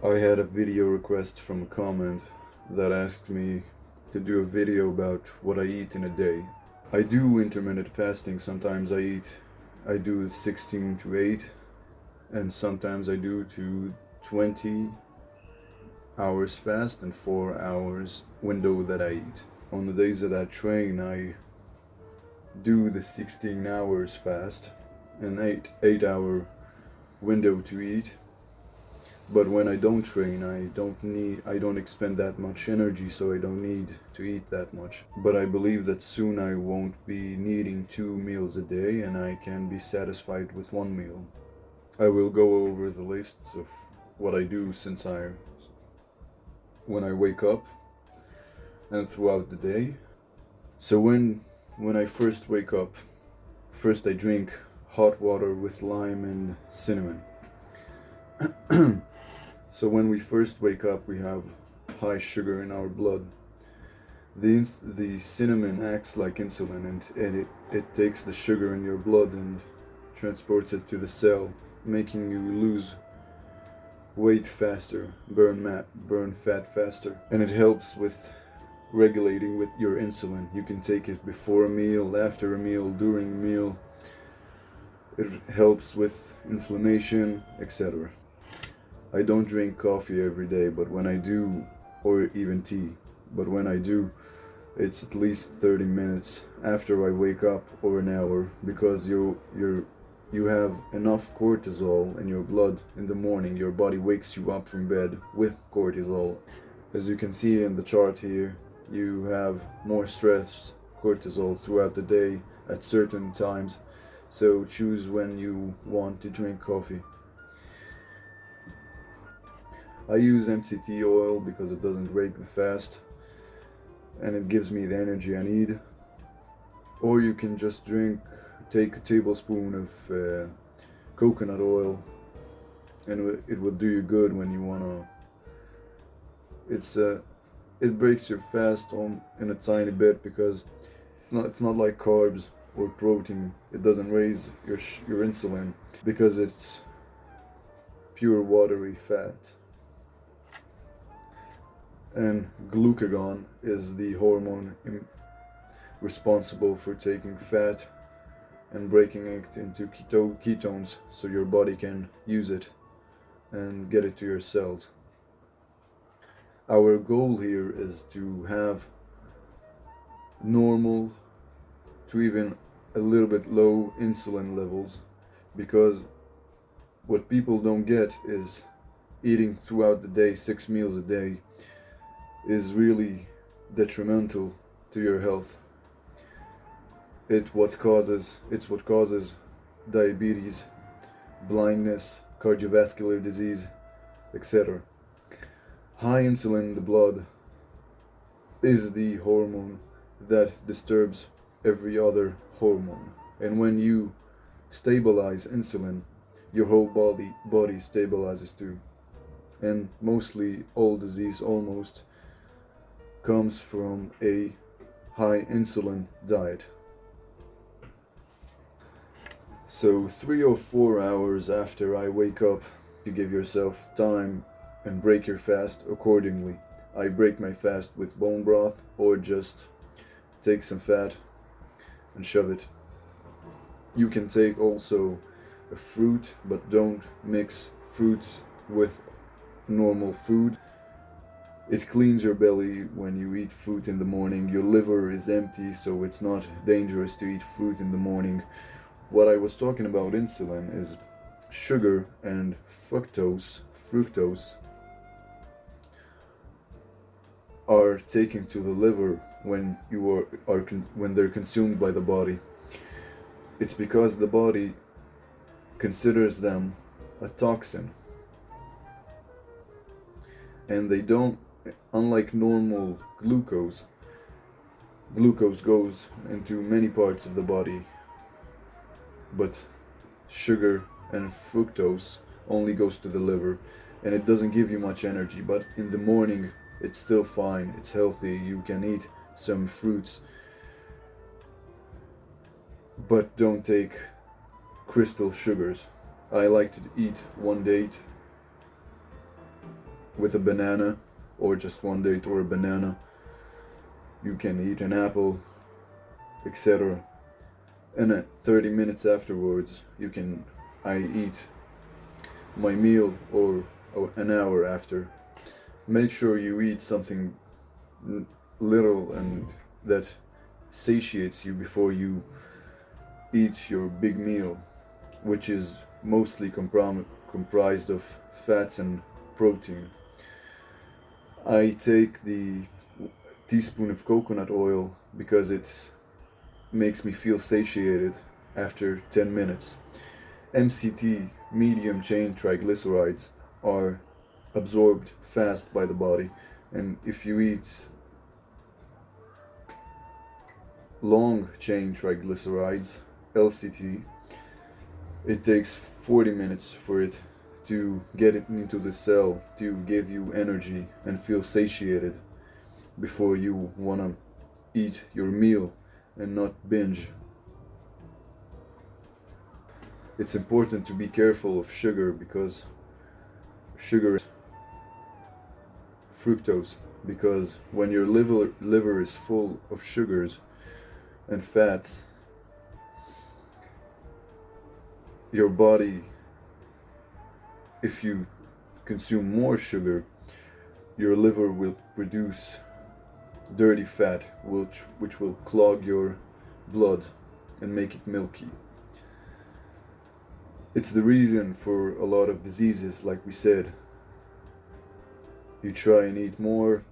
I had a video request from a comment that asked me to do a video about what I eat in a day. I do intermittent fasting. Sometimes I do 16 to 8, and sometimes I do to 20 hours fast and 4 hours window that I eat. On the days that I train, I do the 16 hours fast and 8 hour window to eat. But when I don't train, I don't expend that much energy, so I don't need to eat that much. But I believe that soon I won't be needing 2 meals a day and I can be satisfied with 1 meal. I will go over the lists of what I do when I wake up and throughout the day. So when I first wake up, first I drink hot water with lime and cinnamon. So when we first wake up, we have high sugar in our blood. The cinnamon acts like insulin, and it takes the sugar in your blood and transports it to the cell, making you lose weight faster, burn fat faster, and it helps with regulating with your insulin. You can take it before a meal, after a meal, during a meal. It helps with inflammation, etc. I don't drink coffee every day, but when I do, or even tea, but when I do, it's at least 30 minutes after I wake up or an hour, because you have enough cortisol in your blood in the morning. Your body wakes you up from bed with cortisol. As you can see in the chart here, you have more stress cortisol throughout the day at certain times, so choose when you want to drink coffee. I use MCT oil because it doesn't break the fast and it gives me the energy I need. Or you can just take a tablespoon of coconut oil, and it will do you good when you wanna. It breaks your fast in a tiny bit, because it's not like carbs or protein. It doesn't raise your insulin because it's pure watery fat. And glucagon is the hormone responsible for taking fat and breaking it into ketones, so your body can use it and get it to your cells. Our goal here is to have normal to even a little bit low insulin levels, because what people don't get is eating throughout the day 6 meals a day is really detrimental to your health. It's what causes diabetes, blindness, cardiovascular disease, etc. High insulin in the blood is the hormone that disturbs every other hormone. And when you stabilize insulin, your whole body stabilizes too. And mostly all disease almost comes from a high insulin diet. So 3 or 4 hours after I wake up, to give yourself time and break your fast accordingly. I break my fast with bone broth, or just take some fat and shove it. You can take also a fruit, but don't mix fruits with normal food. It cleans your belly when you eat fruit in the morning. Your liver is empty, so it's not dangerous to eat fruit in the morning. What I was talking about insulin is sugar and fructose are taken to the liver when when they're consumed by the body. It's because the body considers them a toxin, and they don't. Unlike normal glucose goes into many parts of the body, but sugar and fructose only goes to the liver, and it doesn't give you much energy. But in the morning, it's still fine, it's healthy. You can eat some fruits, but don't take crystal sugars. I like to eat one date with a banana, or just one date or a banana. You can eat an apple, etc. And at 30 minutes afterwards, I eat my meal, or an hour after. Make sure you eat something little and that satiates you before you eat your big meal, which is mostly comprised of fats and protein. I take the teaspoon of coconut oil because it makes me feel satiated after 10 minutes. MCT, medium chain triglycerides, are absorbed fast by the body, and if you eat long chain triglycerides, LCT, it takes 40 minutes for it to get it into the cell to give you energy and feel satiated before you wanna eat your meal and not binge. It's important to be careful of sugar because sugar is fructose, because when your liver is full of sugars and fats, your body, if you consume more sugar, your liver will produce dirty fat, which will clog your blood and make it milky. It's the reason for a lot of diseases, like we said. You try and eat more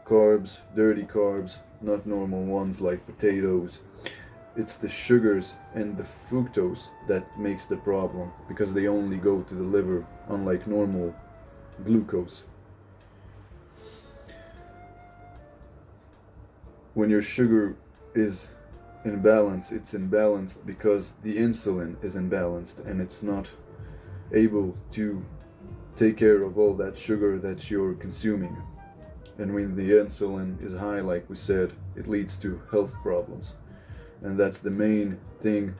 carbs, dirty carbs, not normal ones like potatoes. It's the sugars and the fructose that makes the problem, because they only go to the liver, unlike normal glucose. When your sugar is in balance, it's imbalanced because the insulin is imbalanced and it's not able to take care of all that sugar that you're consuming. And when the insulin is high, like we said, it leads to health problems. And that's the main thing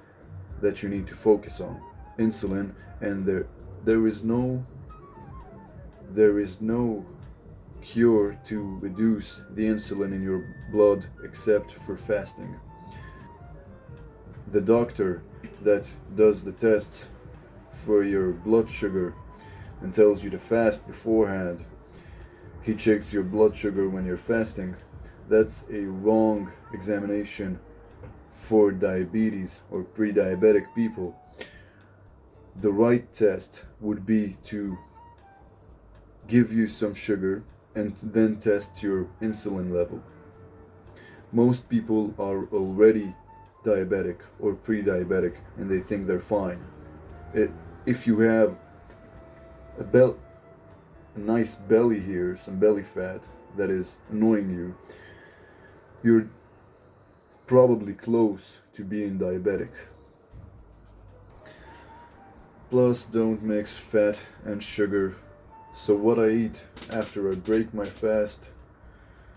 that you need to focus on, insulin. And there is no cure to reduce the insulin in your blood except for fasting. The doctor that does the tests for your blood sugar and tells you to fast beforehand, he checks your blood sugar when you're fasting. That's a wrong examination for diabetes or pre-diabetic people. The right test would be to give you some sugar and then test your insulin level. Most people are already diabetic or pre-diabetic and they think they're fine. If you have a nice belly here, some belly fat that is annoying you, you're probably close to being diabetic. Plus, don't mix fat and sugar. So what I eat after I break my fast,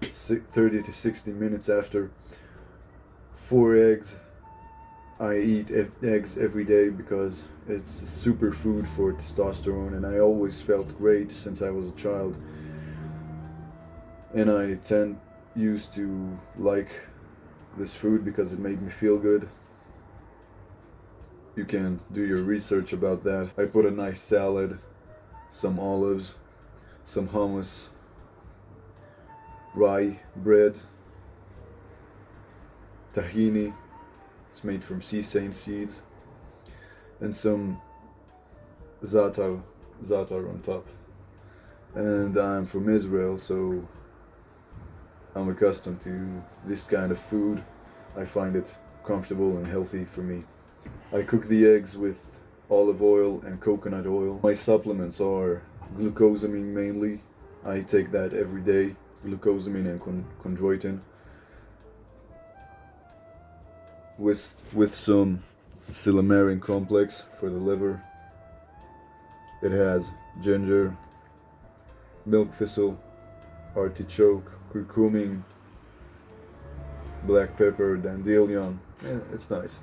30 to 60 minutes after, 4 eggs. I eat eggs every day because it's a superfood for testosterone, and I always felt great since I was a child. And I used to like this food because it made me feel good. You can do your research about that. I put a nice salad, some olives, some hummus, rye bread, tahini, it's made from sesame seeds, and some za'atar on top. And I'm from Israel, so I'm accustomed to this kind of food. I find it comfortable and healthy for me. I cook the eggs with olive oil and coconut oil. My supplements are glucosamine mainly. I take that every day, glucosamine and chondroitin, with some silymarin complex for the liver. It has ginger, milk thistle, artichoke, curcumin, black pepper, dandelion. Yeah, it's nice.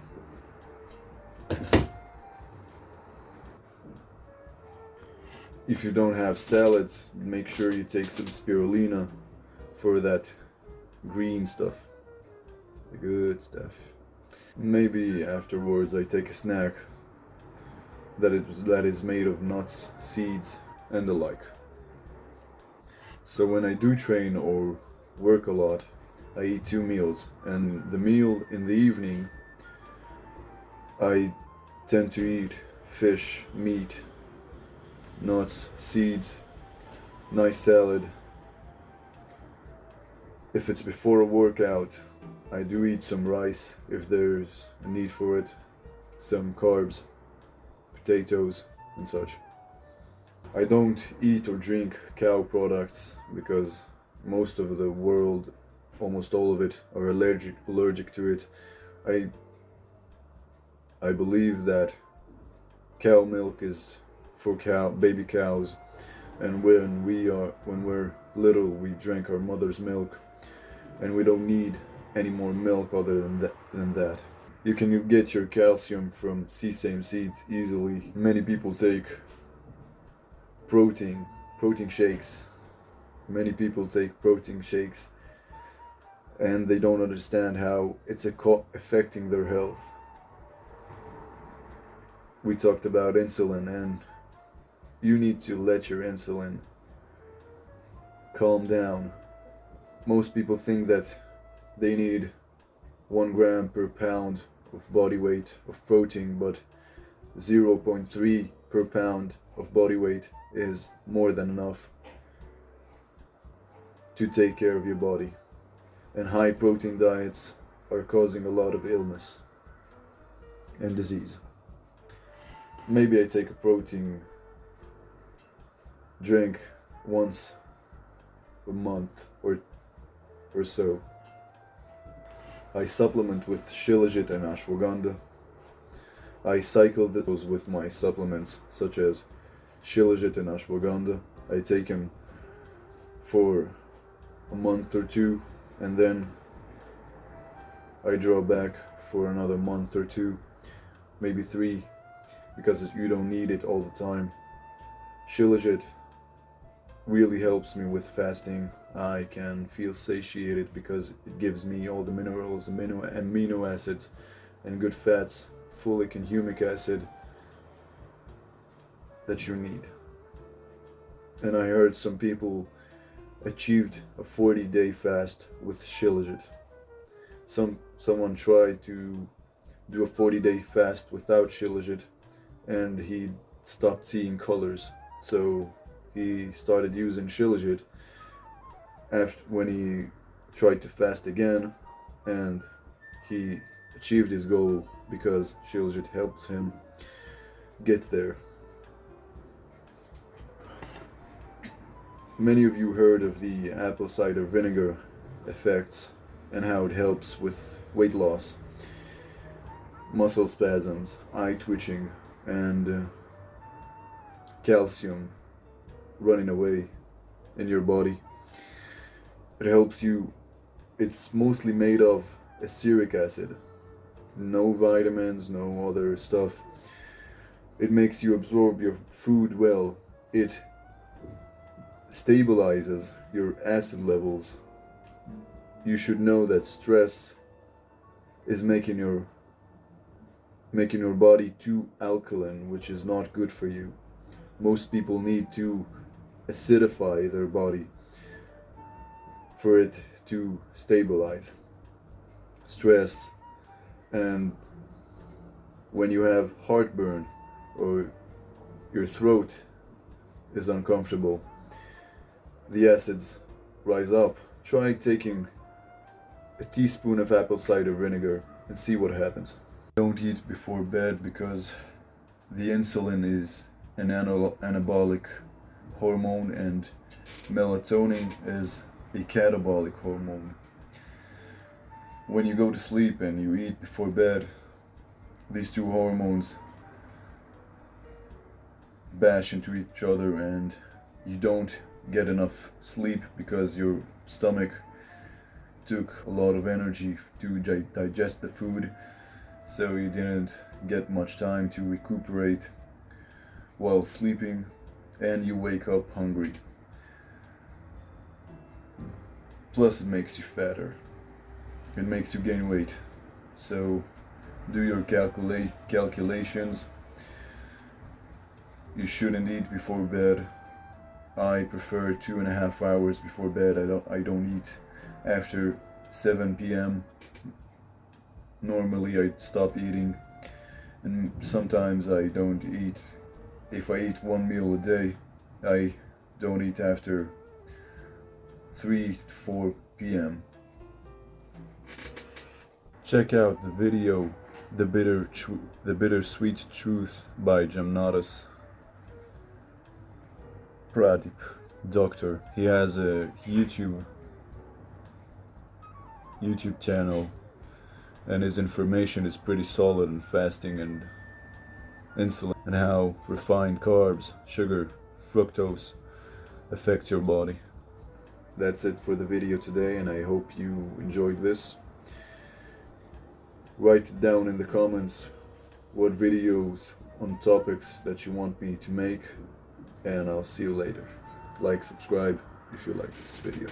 If you don't have salads, make sure you take some spirulina for that green stuff, the good stuff. Maybe afterwards I take a snack that is made of nuts, seeds, and the like. So when I do train or work a lot, I eat 2 meals, and the meal in the evening I tend to eat fish, meat, nuts, seeds, nice salad. If it's before a workout, I do eat some rice if there's a need for it, some carbs, potatoes, and such. I don't eat or drink cow products because most of the world, almost all of it, are allergic to it. I I believe that cow milk is for baby cows, and when we're little we drink our mother's milk, and we don't need any more milk other than that. You can get your calcium from sesame seeds easily. Many people take protein shakes. Many people take protein shakes and they don't understand how it's affecting their health. We talked about insulin, and you need to let your insulin calm down. Most people think that they need 1 gram per pound of body weight of protein, but 0.3 per pound of body weight is more than enough to take care of your body. And high protein diets are causing a lot of illness and disease. Maybe I take a protein drink once a month or so. I supplement with shilajit and ashwagandha. I cycle those with my supplements, such as shilajit and ashwagandha. I take them for a month or two, and then I draw back for another month or two, maybe 3, because you don't need it all the time. Shilajit really helps me with fasting. I can feel satiated because it gives me all the minerals, amino acids, and good fats, folic and humic acid that you need. And I heard some people achieved a 40-day fast with shilajit. Someone tried to do a 40-day fast without shilajit, and he stopped seeing colors. So he started using shilajit when he tried to fast again, and he achieved his goal because shilajit helped him get there. Many of you heard of the apple cider vinegar effects and how it helps with weight loss, muscle spasms, eye twitching, and calcium running away in your body. It helps you. It's mostly made of acetic acid, no vitamins, no other stuff. It makes you absorb your food well. It stabilizes your acid levels. You should know that stress is making your body too alkaline, which is not good for you. Most people need to acidify their body for it to stabilize. Stress, and when you have heartburn or your throat is uncomfortable, the acids rise up. Try taking a teaspoon of apple cider vinegar and see what happens. Don't eat before bed because the insulin is an anabolic hormone and melatonin is a catabolic hormone. When you go to sleep and you eat before bed, these two hormones bash into each other and you don't get enough sleep because your stomach took a lot of energy to digest the food, so you didn't get much time to recuperate while sleeping. and you wake up hungry. Plus it makes you fatter. It makes you gain weight. So do your calculations. You shouldn't eat before bed. I prefer 2.5 hours before bed. I don't eat after 7 p.m. Normally I stop eating, and sometimes I don't eat. If I eat one meal a day, I don't eat after 3 to 4 p.m. Check out the video The Bittersweet Truth by Jamnatas Pradip, doctor. He has a YouTube channel, and his information is pretty solid on fasting and insulin and how refined carbs, sugar, fructose affects your body. That's it for the video today, and I hope you enjoyed this. Write down in the comments what videos on topics that you want me to make, and I'll see you later. Like, subscribe if you like this video.